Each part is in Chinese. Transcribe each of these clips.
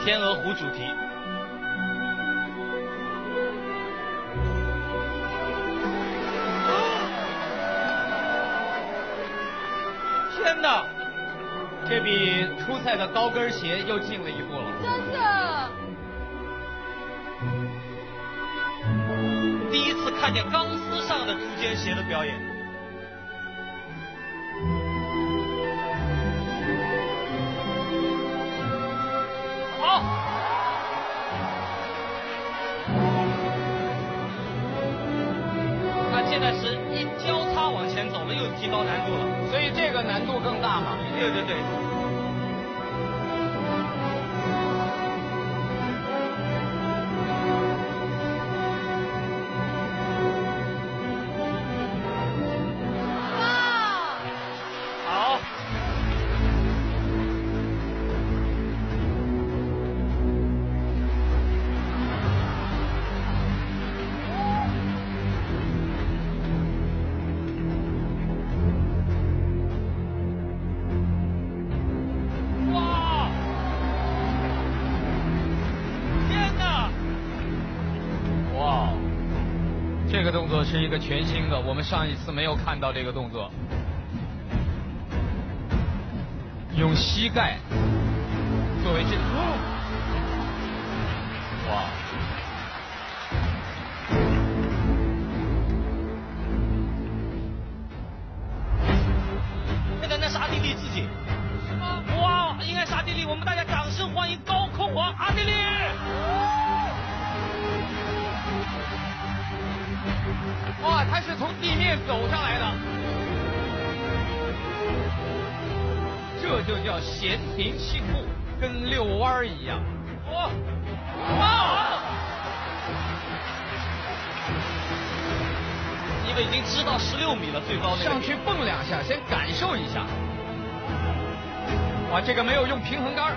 天鹅湖主题。天哪，这比初赛的高跟鞋又进了一步了。真的。第一次看见钢丝上的足尖鞋的表演。好，那现在是一交叉往前走了，又提高难度了，所以这个难度更大嘛。对对对。这个动作是一个全新的，我们上一次没有看到这个动作。用膝盖作为这，哇！现在那是阿地利自己，是吗？哇，应该是阿地利，我们大家掌声欢迎高空王阿地利！哇，他是从地面走上来的，这就叫闲庭信步，跟遛弯一样。哇，哇！因为已经知道16米了，最高那个上去蹦两下，先感受一下。哇，这个没有用平衡杆。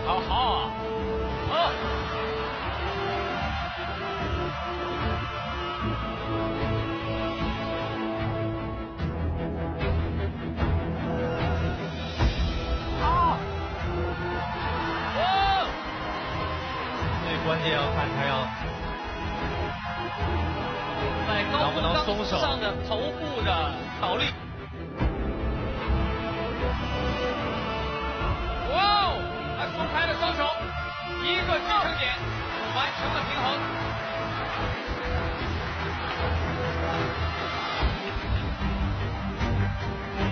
好好啊，好。关键要看他要在高空钢丝上的头部的倒立。哇哦，他松开了双手，一个支撑点，完成了平衡。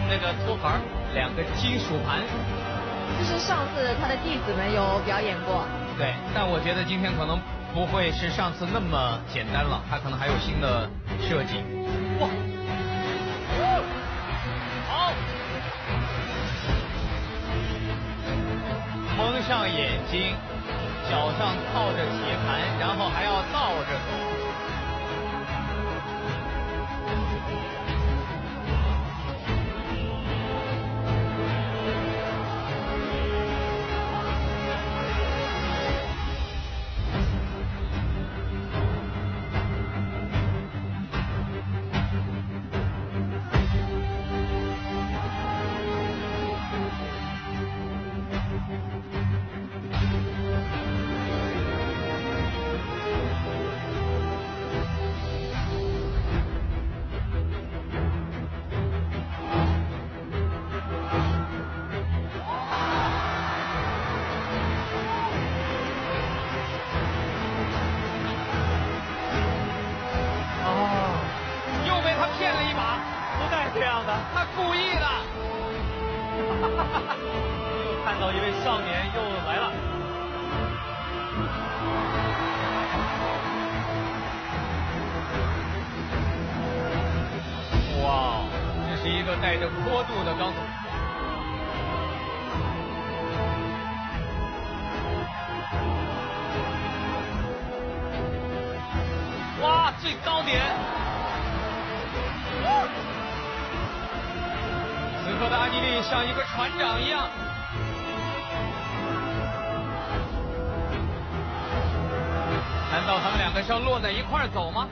那个托盘，两个金属盘，这是上次他的弟子们有表演过。对，但我觉得今天可能不会是上次那么简单了，他可能还有新的设计。哇，好，蒙上眼睛，脚上套着铁盘，然后还要倒着走。看到一位少年又来了。哇，这是一个带着坡度的钢索。哇，最高点！此刻的阿基利像一个船长一样。难道他们两个是要落在一块儿走吗？